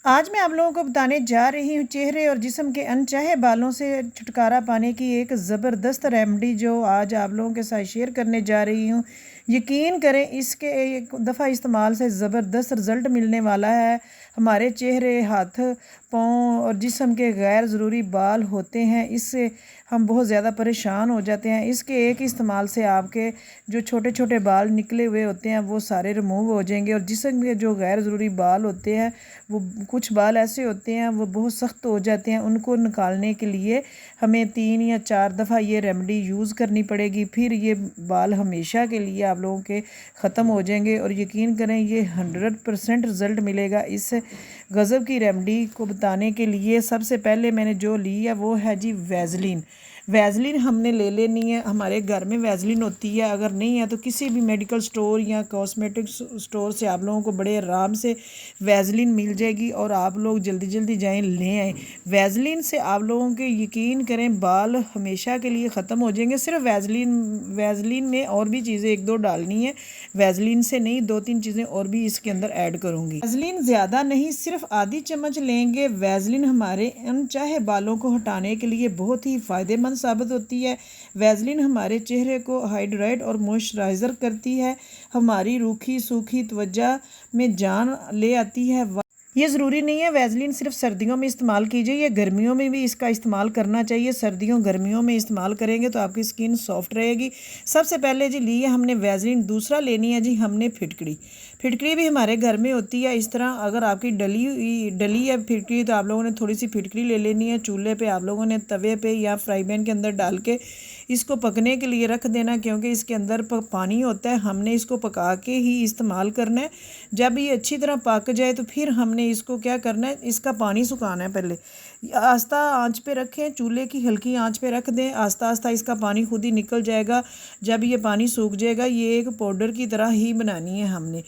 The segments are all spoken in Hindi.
आज मैं आप लोगों को बताने जा रही हूँ चेहरे और जिस्म के अनचाहे बालों से छुटकारा पाने की एक ज़बरदस्त रेमेडी जो आज आप लोगों के साथ शेयर करने जा रही हूँ। यकीन करें इसके एक दफ़ा इस्तेमाल से ज़बरदस्त रिज़ल्ट मिलने वाला है। हमारे चेहरे, हाथ, पाँव और जिस्म के गैर ज़रूरी बाल होते हैं, इससे हम बहुत ज़्यादा परेशान हो जाते हैं। इसके एक इस्तेमाल से आपके जो छोटे छोटे बाल निकले हुए होते हैं वो सारे रिमूव हो जाएंगे, और जिस्म के जो गैर ज़रूरी बाल होते हैं, वो कुछ बाल ऐसे होते हैं वो बहुत सख्त हो जाते हैं, उनको निकालने के लिए हमें 3 या 4 दफ़ा ये रेमेडी यूज़ करनी पड़ेगी। फिर ये बाल हमेशा के लिए आप लोगों के ख़त्म हो जाएंगे, और यकीन करें ये 100% रिज़ल्ट मिलेगा। इस गज़ब की रेमेडी को बताने के लिए सबसे पहले मैंने जो ली है वो है जी वैसलीन। वैसलीन हमने ले लेनी है, हमारे घर में वैसलीन होती है, अगर नहीं है तो किसी भी मेडिकल स्टोर या कॉस्मेटिक स्टोर से आप लोगों को बड़े आराम से वैसलीन मिल जाएगी, और आप लोग जल्दी जल्दी जाएं ले आएँ। वैसलीन से आप लोगों के यकीन करें बाल हमेशा के लिए ख़त्म हो जाएंगे। सिर्फ वैसलीन में और भी चीज़ें एक दो डालनी है, वैसलीन से नहीं, 2-3 चीज़ें और भी इसके अंदर ऐड करूँगी। वैसलीन ज़्यादा नहीं, सिर्फ आधी चम्मच लेंगे। वैसलीन हमारे अनचाहे बालों को हटाने के लिए बहुत ही फ़ायदेमंद साबित होती है। वैसलीन हमारे चेहरे को हाइड्रेट और मॉइस्चराइज़र करती है, हमारी रूखी सूखी त्वचा में जान ले आती है। ये ज़रूरी नहीं है वैसलीन सिर्फ सर्दियों में इस्तेमाल कीजिए, ये गर्मियों में भी इसका इस्तेमाल करना चाहिए। सर्दियों गर्मियों में इस्तेमाल करेंगे तो आपकी स्किन सॉफ्ट रहेगी। सबसे पहले जी ली है हमने वैसलीन। दूसरा लेनी है जी हमने फिटकड़ी। फिटकड़ी भी हमारे घर में होती है इस तरह। अगर आपकी डली है फिटकड़ी तो आप लोगों ने थोड़ी सी फिटकड़ी ले लेनी है। चूल्हे पे आप लोगों ने तवे पे या फ्राई पैन के अंदर डाल के इसको पकने के लिए रख देना, क्योंकि इसके अंदर पानी होता है। हमने इसको पका के ही इस्तेमाल करना है। जब ये अच्छी तरह पक जाए तो फिर हमने इसको क्या करना है, इसका पानी सुखाना है। पहले आस्ता आंच पे रखें, चूल्हे की हल्की आंच पे रख दें, आस्ता आस्ता इसका पानी खुद ही निकल जाएगा। जब ये पानी सूख जाएगा, ये एक पाउडर की तरह ही बनानी है हमने।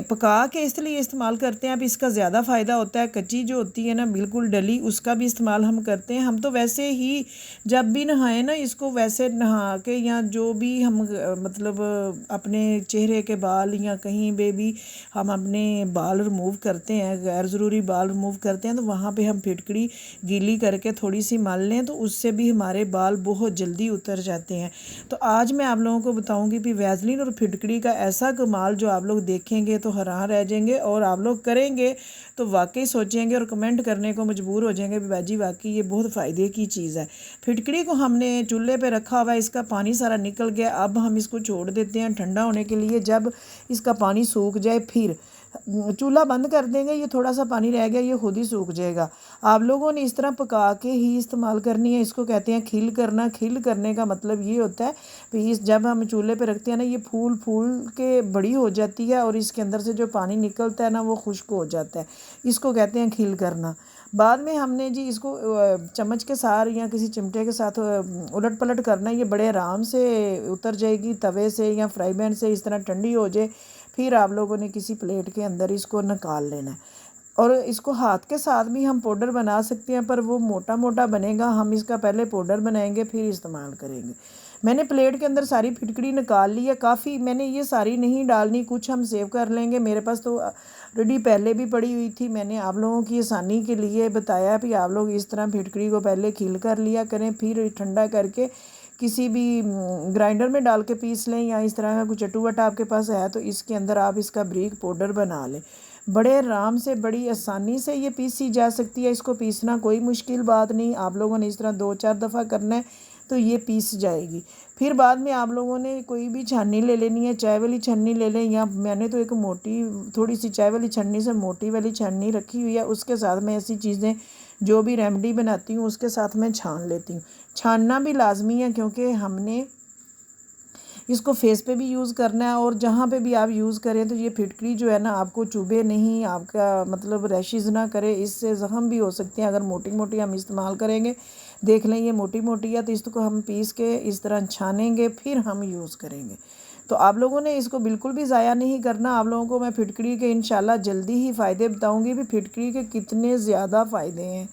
पका के इसलिए इस्तेमाल करते हैं, अब इसका ज़्यादा फ़ायदा होता है। कच्ची जो होती है ना बिल्कुल डली, उसका भी इस्तेमाल हम करते हैं। हम तो वैसे ही जब भी नहाएं ना, इसको वैसे नहा के या जो भी हम मतलब अपने चेहरे के बाल या कहीं पे भी हम अपने बाल रिमूव करते हैं, गैर ज़रूरी बाल रिमूव करते हैं, तो वहाँ पे हम फिटकड़ी गीली करके थोड़ी सी मल लें तो उससे भी हमारे बाल बहुत जल्दी उतर जाते हैं। तो आज मैं आप लोगों को बताऊंगी कि वैसलीन और फिटकड़ी का ऐसा कमाल जो आप लोग देखेंगे तो हैरान रह जाएंगे, और आप लोग करेंगे तो वाकई सोचेंगे और कमेंट करने को मजबूर हो जाएंगे बाजी वाकई ये बहुत फ़ायदे की चीज़ है। फिटकड़ी को हमने चूल्हे पे रखा हुआ है, इसका पानी सारा निकल गया। अब हम इसको छोड़ देते हैं ठंडा होने के लिए। जब इसका पानी सूख जाए फिर चूल्हा बंद कर देंगे, ये थोड़ा सा पानी रह गया, ये खुद ही सूख जाएगा। आप लोगों ने इस तरह पका के ही इस्तेमाल करनी है। इसको कहते हैं खिल करना। खिल करने का मतलब ये होता है कि इस जब हम चूल्हे पे रखते हैं ना, ये फूल फूल के बड़ी हो जाती है, और इसके अंदर से जो पानी निकलता है ना वो खुश्क हो जाता है। इसको कहते हैं खिल करना। बाद में हमने जी इसको चम्मच के साथ या किसी चिमटे के साथ उलट पलट करना है। ये बड़े आराम से उतर जाएगी तवे से या फ्राई पैन से। इस तरह ठंडी हो जाए फिर आप लोगों ने किसी प्लेट के अंदर इसको निकाल लेना है। और इसको हाथ के साथ भी हम पाउडर बना सकते हैं, पर वो मोटा मोटा बनेगा। हम इसका पहले पाउडर बनाएंगे फिर इस्तेमाल करेंगे। मैंने प्लेट के अंदर सारी फिटकड़ी निकाल ली है। काफ़ी मैंने ये सारी नहीं डालनी, कुछ हम सेव कर लेंगे। मेरे पास तो रेडी पहले भी पड़ी हुई थी। मैंने आप लोगों की आसानी के लिए बताया कि आप लोग इस तरह फिटकड़ी को पहले खिल कर लिया करें, फिर ठंडा करके किसी भी ग्राइंडर में डाल के पीस लें, या इस तरह का कुछ चटुवटा आपके पास है तो इसके अंदर आप इसका बारीक पाउडर बना लें। बड़े आराम से बड़ी आसानी से ये पीसी जा सकती है। इसको पीसना कोई मुश्किल बात नहीं। आप लोगों ने इस तरह 2-4 दफ़ा करना है तो ये पीस जाएगी। फिर बाद में आप लोगों ने कोई भी छन्नी ले लेनी है, चाय वाली छन्नी ले लें, या मैंने तो एक मोटी थोड़ी सी चाय वाली छन्नी से मोटी वाली छन्नी रखी हुई है। उसके साथ मैं ऐसी चीज़ें जो भी रेमेडी बनाती हूँ उसके साथ मैं छान लेती हूँ। छानना भी लाजमी है, क्योंकि हमने इसको फेस पे भी यूज़ करना है, और जहाँ पे भी आप यूज़ करें तो ये फिटकरी जो है ना आपको चुभे नहीं, आपका मतलब रैशेज़ ना करे, इससे ज़ख़म भी हो सकते हैं अगर मोटी मोटी हम इस्तेमाल करेंगे। देख लें ये मोटी मोटी है तो इसको हम पीस के इस तरह छानेंगे फिर हम यूज़ करेंगे। तो आप लोगों ने इसको बिल्कुल भी ज़ाया नहीं करना। आप लोगों को मैं फिटकरी के इंशाल्लाह जल्दी ही फ़ायदे बताऊँगी भी फिटकरी के कितने ज़्यादा फ़ायदे हैं।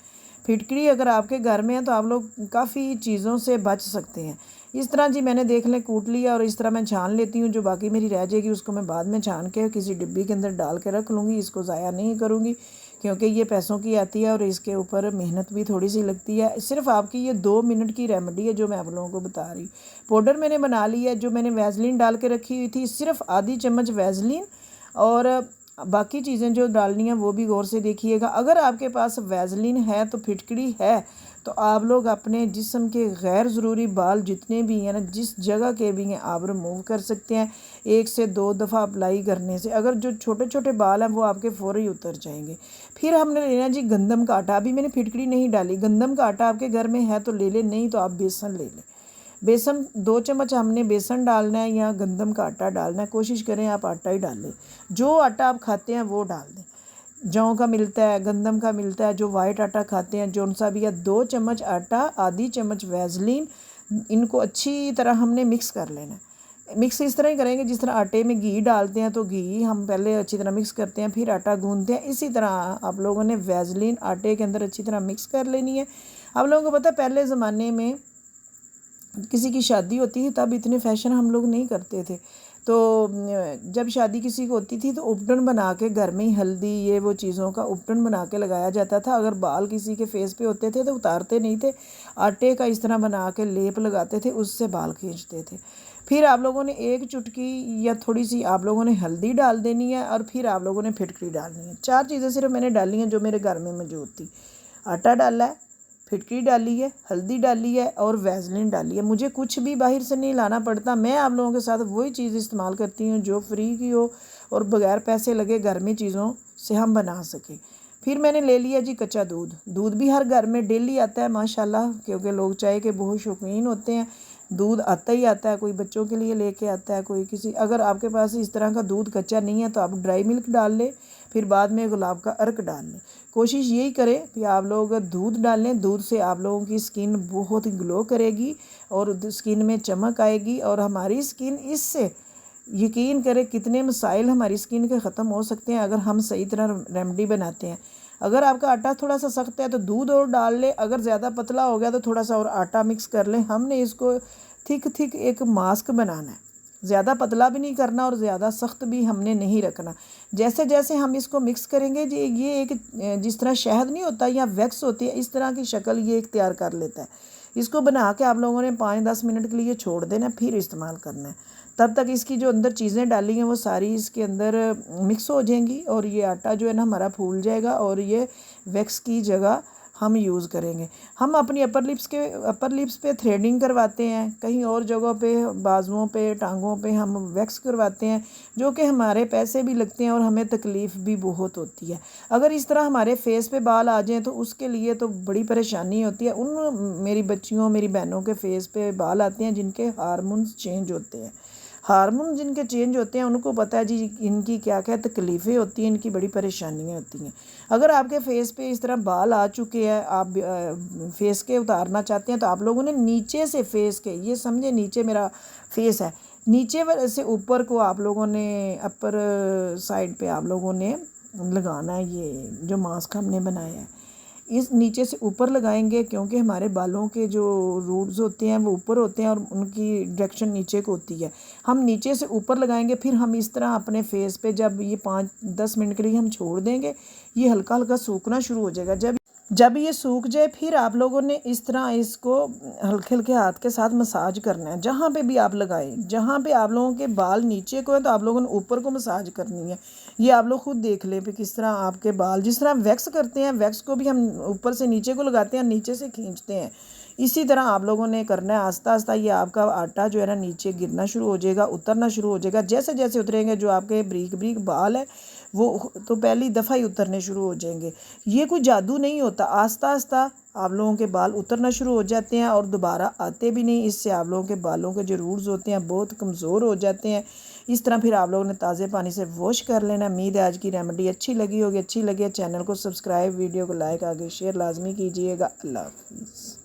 फिटकरी अगर आपके घर में है तो आप लोग काफ़ी चीज़ों से बच सकते हैं। इस तरह जी मैंने देख लें कूट लिया, और इस तरह मैं छान लेती हूँ। जो बाकी मेरी रह जाएगी उसको मैं बाद में छान के किसी डिब्बी के अंदर डाल के रख लूँगी, इसको ज़ाया नहीं करूँगी। क्योंकि ये पैसों की आती है और इसके ऊपर मेहनत भी थोड़ी सी लगती है। सिर्फ आपकी ये 2 मिनट की रेमेडी है जो मैं आप लोगों को बता रही। पाउडर मैंने बना ली है, जो मैंने वैसलीन डाल के रखी हुई थी, सिर्फ आधी चम्मच वैसलीन, और बाकी चीज़ें जो डालनी है वो भी गौर से देखिएगा। अगर आपके पास वैसलीन है तो फिटकड़ी है तो आप लोग अपने जिस्म के गैर ज़रूरी बाल जितने भी हैं ना, जिस जगह के भी हैं, आप रिमूव कर सकते हैं 1 से 2 दफ़ा अप्लाई करने से। अगर जो छोटे छोटे बाल हैं वो आपके फ़ौरी उतर जाएंगे। फिर हमने लेना जी गंदम का आटा। अभी मैंने फिटकड़ी नहीं डाली, गंदम का आटा आपके घर में है तो ले लें, नहीं तो आप बेसन ले लें। बेसन 2 चम्मच हमने बेसन डालना है या गंदम का आटा डालना है। कोशिश करें आप आटा ही डालें, जो आटा आप खाते हैं वो डाल दें। जौ का मिलता है, गंदम का मिलता है, जो वाइट आटा खाते हैं, जौन सा भी है। 2 चम्मच आटा, आधी चम्मच वैसलीन, इनको अच्छी तरह हमने मिक्स कर लेना है। मिक्स इस तरह ही करेंगे जिस तरह आटे में घी डालते हैं, तो घी हम पहले अच्छी तरह मिक्स करते हैं, फिर आटा गूंदते हैं। इसी तरह आप लोगों ने वैसलीन आटे के अंदर अच्छी तरह मिक्स कर लेनी है। आप लोगों को पता है पहले ज़माने में किसी की शादी होती थी तब इतने फैशन हम लोग नहीं करते थे। तो जब शादी किसी को होती थी तो उपटन बना के घर में ही हल्दी ये वो चीज़ों का उपटन बना के लगाया जाता था। अगर बाल किसी के फेस पे होते थे तो उतारते नहीं थे, आटे का इस तरह बना के लेप लगाते थे, उससे बाल खींचते थे। फिर आप लोगों ने 1 चुटकी या थोड़ी सी आप लोगों ने हल्दी डाल देनी है, और फिर आप लोगों ने फिटकरी डालनी है। 4 चीज़ें सिर्फ मैंने डाली हैं जो मेरे घर में मौजूद थी। आटा डाला है, फिटकरी डाली है, हल्दी डाली है और वैसलीन डाली है। मुझे कुछ भी बाहर से नहीं लाना पड़ता। मैं आप लोगों के साथ वही चीज़ इस्तेमाल करती हूँ जो फ्री की हो और बगैर पैसे लगे घर में चीज़ों से हम बना सकें। फिर मैंने ले लिया जी कच्चा दूध। दूध भी हर घर में डेली आता है माशाल्लाह, क्योंकि लोग चाय के बहुत शौकीन होते हैं। दूध आता ही आता है, कोई बच्चों के लिए लेके आता है, कोई किसी। अगर आपके पास इस तरह का दूध कच्चा नहीं है तो आप ड्राई मिल्क डाल लें, फिर बाद में गुलाब का अर्क डाल लें। कोशिश यही करें कि आप लोग दूध डालें। दूध से आप लोगों की स्किन बहुत ग्लो करेगी और स्किन में चमक आएगी, और हमारी स्किन इससे यकीन करें कितने मसाइल हमारी स्किन के ख़त्म हो सकते हैं अगर हम सही तरह रेमेडी बनाते हैं। अगर आपका आटा थोड़ा सा सख्त है तो दूध और डाल ले, अगर ज़्यादा पतला हो गया तो थोड़ा सा और आटा मिक्स कर लें। हमने इसको थिक एक मास्क बनाना है, ज़्यादा पतला भी नहीं करना और ज़्यादा सख्त भी हमने नहीं रखना। जैसे जैसे हम इसको मिक्स करेंगे जी, ये एक जिस तरह शहद नहीं होता या वैक्स होती है, इस तरह की शक्ल ये इख्तियार कर लेता है। इसको बना के आप लोगों ने 5-10 मिनट के लिए छोड़ देना, फिर इस्तेमाल करना है। तब तक इसकी जो अंदर चीज़ें डाली हैं वो सारी इसके अंदर मिक्स हो जाएंगी और ये आटा जो है ना हमारा फूल जाएगा, और ये वैक्स की जगह हम यूज़ करेंगे। हम अपनी अपर लिप्स पे थ्रेडिंग करवाते हैं, कहीं और जगहों पे बाजुओं पे टांगों पे हम वैक्स करवाते हैं, जो कि हमारे पैसे भी लगते हैं और हमें तकलीफ़ भी बहुत होती है। अगर इस तरह हमारे फेस पे बाल आ जाएँ तो उसके लिए तो बड़ी परेशानी होती है। उन मेरी बच्चियों मेरी बहनों के फेस पे बाल आते हैं जिनके हार्मोन्स चेंज होते हैं। हार्मोन जिनके चेंज होते हैं उनको पता है जी इनकी क्या क्या तकलीफ़ें होती हैं, इनकी बड़ी परेशानियां होती हैं। अगर आपके फेस पे इस तरह बाल आ चुके हैं, आप फेस के उतारना चाहते हैं, तो आप लोगों ने नीचे से फेस के, ये समझे नीचे मेरा फेस है, नीचे से ऊपर को आप लोगों ने अपर साइड पे आप लोगों ने लगाना है। ये जो मास्क हमने बनाया है इस नीचे से ऊपर लगाएंगे, क्योंकि हमारे बालों के जो रूट्स होते हैं वो ऊपर होते हैं और उनकी डायरेक्शन नीचे को होती है। हम नीचे से ऊपर लगाएंगे, फिर हम इस तरह अपने फेस पे जब ये 5-10 मिनट के लिए हम छोड़ देंगे, ये हल्का हल्का सूखना शुरू हो जाएगा। जब ये सूख जाए फिर आप लोगों ने इस तरह इसको हल्के हल्के हाथ के साथ मसाज करना है। जहाँ पे भी आप लगाएं, जहाँ पे आप लोगों के बाल नीचे को है तो आप लोगों ने ऊपर को मसाज करनी है। ये आप लोग खुद देख लें कि किस तरह आपके बाल, जिस तरह वैक्स करते हैं, वैक्स को भी हम ऊपर से नीचे को लगाते हैं, नीचे से खींचते हैं, इसी तरह आप लोगों ने करना है। आस्ता आस्ता ये आपका आटा जो है ना नीचे गिरना शुरू हो जाएगा, उतरना शुरू हो जाएगा। जैसे जैसे उतरेंगे जो आपके बारीक बारीक बाल है वो तो पहली दफ़ा ही उतरने शुरू हो जाएंगे। ये कोई जादू नहीं होता, आस्ता आस्ता आप लोगों के बाल उतरना शुरू हो जाते हैं और दोबारा आते भी नहीं। इससे आप लोगों के बालों के जो रूट्स होते हैं बहुत कमज़ोर हो जाते हैं। इस तरह फिर आप लोगों ने ताज़े पानी से वॉश कर लेना। उम्मीद है आज की रेमेडी अच्छी लगी होगी। अच्छी लगी चैनल को सब्सक्राइब, वीडियो को लाइक, आगे शेयर लाजमी कीजिएगा। अल्लाह हाफिज़।